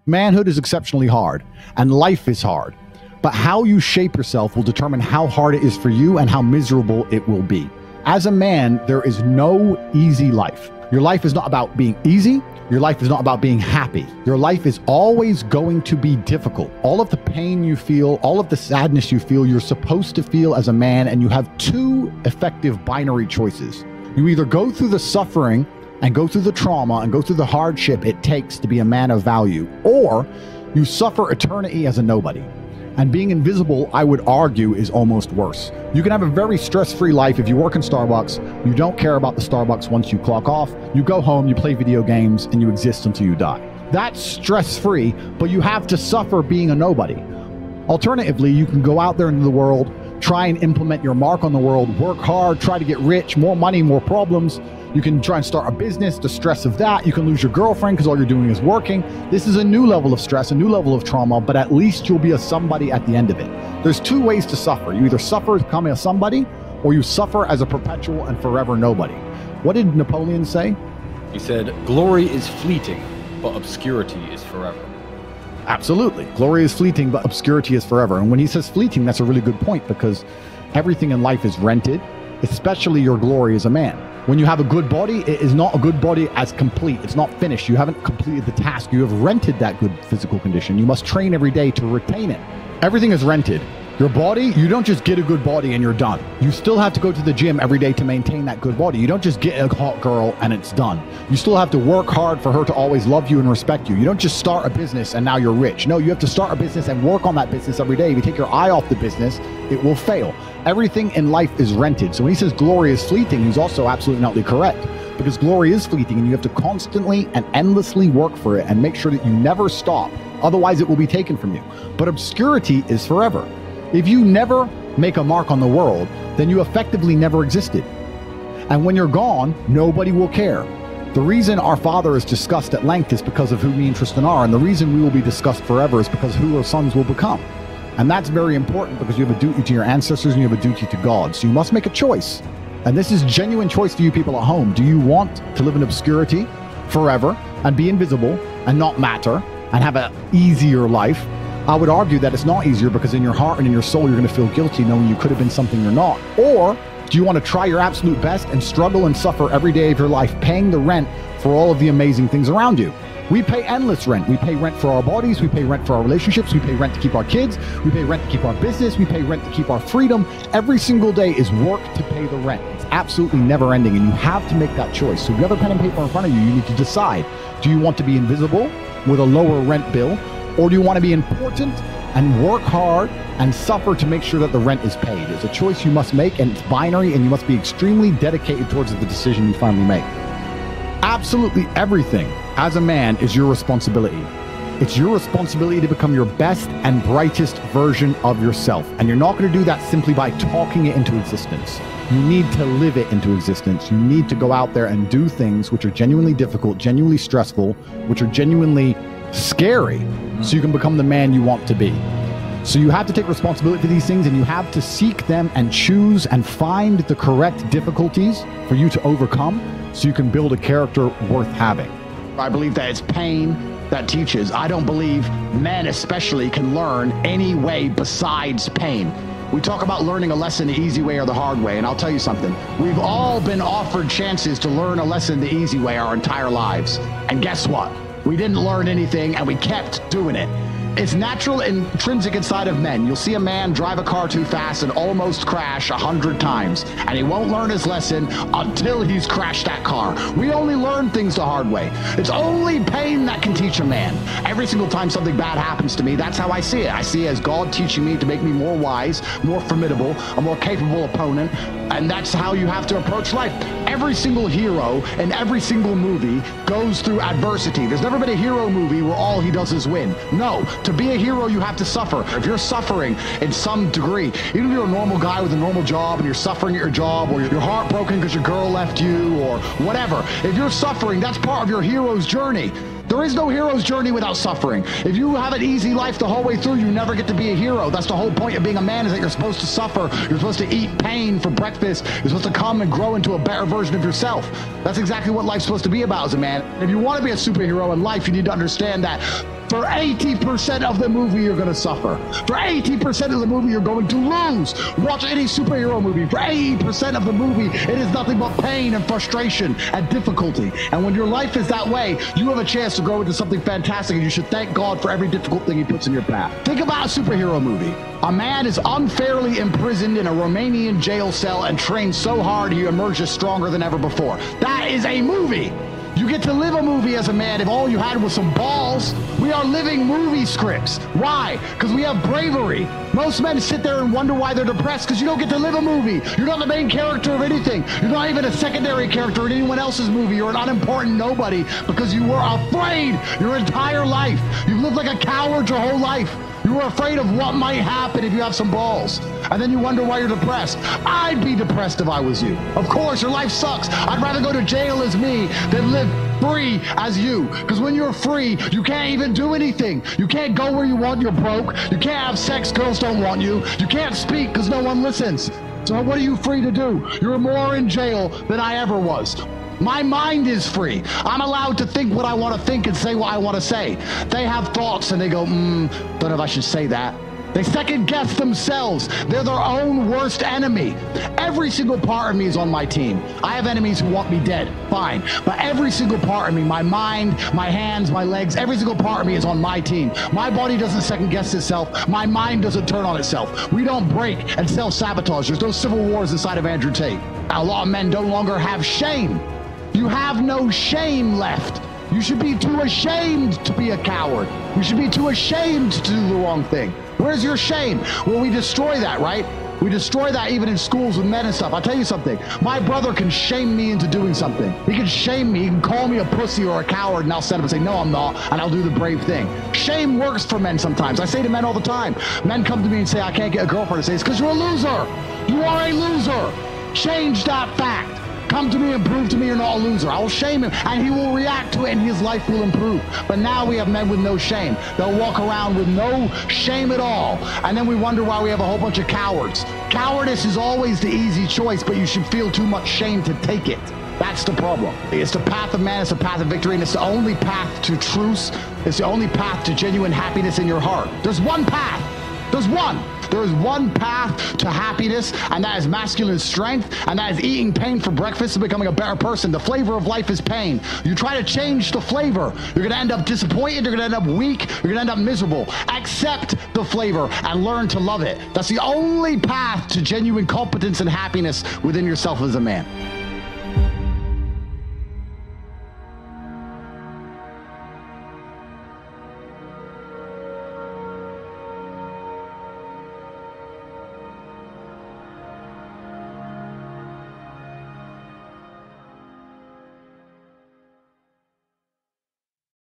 Manhood is exceptionally hard, and life is hard. But how you shape yourself will determine how hard it is for you and how miserable it will be. As a man, there is no easy life. Your life is not about being easy. Your life is not about being happy. Your life is always going to be difficult. All of the pain you feel, all of the sadness you feel, you're supposed to feel as a man, and you have two effective binary choices. You either go through the suffering and go through the trauma and go through the hardship it takes to be a man of value, or you suffer eternity as a nobody. And being invisible, I would argue, is almost worse. You can have a very stress-free life if you work in Starbucks. You don't care about the Starbucks once you clock off. You go home, you play video games, and you exist until you die. That's stress-free, but you have to suffer being a nobody. Alternatively, you can go out there into the world, try and implement your mark on the world, work hard, try to get rich, more money, more problems. You can try and start a business, the stress of that. You can lose your girlfriend because all you're doing is working. This is a new level of stress, a new level of trauma, but at least you'll be a somebody at the end of it. There's two ways to suffer. You either suffer becoming a somebody, or you suffer as a perpetual and forever nobody. What did Napoleon say? He said, glory is fleeting, but obscurity is forever. Absolutely. Glory is fleeting, but obscurity is forever. And when he says fleeting, that's a really good point, because everything in life is rented, especially your glory as a man. When you have a good body, it is not a good body as complete. It's not finished. You haven't completed the task. You have rented that good physical condition. You must train every day to retain it. Everything is rented. Your body, you don't just get a good body and you're done. You still have to go to the gym every day to maintain that good body. You don't just get a hot girl and it's done. You still have to work hard for her to always love you and respect you. You don't just start a business and now you're rich. No, you have to start a business and work on that business every day. If you take your eye off the business, it will fail. Everything in life is rented. So when he says glory is fleeting, he's also absolutely not correct, because glory is fleeting and you have to constantly and endlessly work for it and make sure that you never stop. Otherwise, it will be taken from you. But obscurity is forever. If you never make a mark on the world, then you effectively never existed. And when you're gone, nobody will care. The reason our Father is discussed at length is because of who me and Tristan are, and the reason we will be discussed forever is because who our sons will become. And that's very important, because you have a duty to your ancestors and you have a duty to God. So you must make a choice. And this is genuine choice to you people at home. Do you want to live in obscurity forever and be invisible and not matter and have an easier life? I would argue that it's not easier, because in your heart and in your soul, you're going to feel guilty knowing you could have been something you're not. Or do you want to try your absolute best and struggle and suffer every day of your life, paying the rent for all of the amazing things around you? We pay endless rent. We pay rent for our bodies. We pay rent for our relationships. We pay rent to keep our kids. We pay rent to keep our business. We pay rent to keep our freedom. Every single day is work to pay the rent. It's absolutely never ending, and you have to make that choice. So if you have a pen and paper in front of you, you need to decide. Do you want to be invisible with a lower rent bill, or do you want to be important and work hard and suffer to make sure that the rent is paid? It's a choice you must make, and it's binary, and you must be extremely dedicated towards the decision you finally make. Absolutely everything as a man is your responsibility. It's your responsibility to become your best and brightest version of yourself. And you're not going to do that simply by talking it into existence. You need to live it into existence. You need to go out there and do things which are genuinely difficult, genuinely stressful, which are genuinely scary, so you can become the man you want to be. So you have to take responsibility for these things, and you have to seek them and choose and find the correct difficulties for you to overcome, so you can build a character worth having. I believe that it's pain that teaches. I don't believe men especially can learn any way besides pain. We talk about learning a lesson the easy way or the hard way, and I'll tell you something. We've all been offered chances to learn a lesson the easy way our entire lives. And guess what? We didn't learn anything, and we kept doing it. It's natural, intrinsic inside of men. You'll see a man drive a car too fast and almost crash 100 times, and he won't learn his lesson until he's crashed that car. We only learn things the hard way. It's only pain that can teach a man. Every single time something bad happens to me, that's how I see it. I see it as God teaching me to make me more wise, more formidable, a more capable opponent, and that's how you have to approach life. Every single hero in every single movie goes through adversity. There's never been a hero movie where all he does is win. No, to be a hero, you have to suffer. If you're suffering in some degree, even if you're a normal guy with a normal job and you're suffering at your job, or you're heartbroken because your girl left you, or whatever, if you're suffering, that's part of your hero's journey. There is no hero's journey without suffering. If you have an easy life the whole way through, you never get to be a hero. That's the whole point of being a man, is that you're supposed to suffer. You're supposed to eat pain for breakfast. You're supposed to come and grow into a better version of yourself. That's exactly what life's supposed to be about as a man. If you want to be a superhero in life, you need to understand that For 80% of the movie, you're going to suffer. For 80% of the movie, you're going to lose. Watch any superhero movie. For 80% of the movie, it is nothing but pain and frustration and difficulty. And when your life is that way, you have a chance to grow into something fantastic, and you should thank God for every difficult thing he puts in your path. Think about a superhero movie. A man is unfairly imprisoned in a Romanian jail cell and trained so hard he emerges stronger than ever before. That is a movie. You get to live a movie as a man if all you had was some balls. We are living movie scripts. Why? Because we have bravery. Most men sit there and wonder why they're depressed because you don't get to live a movie. You're not the main character of anything. You're not even a secondary character in anyone else's movie. You're an unimportant nobody because you were afraid your entire life. You've lived like a coward your whole life. You were afraid of what might happen if you have some balls. And then you wonder why you're depressed. I'd be depressed if I was you. Of course, your life sucks. I'd rather go to jail as me than live free as you. Because when you're free, you can't even do anything. You can't go where you want, you're broke. You can't have sex, girls don't want you. You can't speak because no one listens. So what are you free to do? You're more in jail than I ever was. My mind is free. I'm allowed to think what I want to think and say what I want to say. They have thoughts and they go, don't know if I should say that. They second guess themselves. They're their own worst enemy. Every single part of me is on my team. I have enemies who want me dead, fine. But every single part of me, my mind, my hands, my legs, every single part of me is on my team. My body doesn't second guess itself. My mind doesn't turn on itself. We don't break and self-sabotage. There's no civil wars inside of Andrew Tate. A lot of men no longer have shame. You have no shame left. You should be too ashamed to be a coward. You should be too ashamed to do the wrong thing. Where's your shame? Well, we destroy that, right? We destroy that even in schools with men and stuff. I'll tell you something. My brother can shame me into doing something. He can shame me. He can call me a pussy or a coward, and I'll stand up and say, no, I'm not, and I'll do the brave thing. Shame works for men sometimes. I say to men all the time, men come to me and say, I can't get a girlfriend. I say, it's because you're a loser. You are a loser. Change that fact. Come to me and prove to me you're not a loser. I will shame him, and he will react to it, and his life will improve. But now we have men with no shame. They'll walk around with no shame at all, and then we wonder why we have a whole bunch of cowards. Cowardice is always the easy choice, but you should feel too much shame to take it. That's the problem. It's the path of man, it's the path of victory, and it's the only path to truth. It's the only path to genuine happiness in your heart. There's one path. There's one. There is one path to happiness, and that is masculine strength, and that is eating pain for breakfast and becoming a better person. The flavor of life is pain. You try to change the flavor, you're going to end up disappointed, you're going to end up weak, you're going to end up miserable. Accept the flavor and learn to love it. That's the only path to genuine competence and happiness within yourself as a man.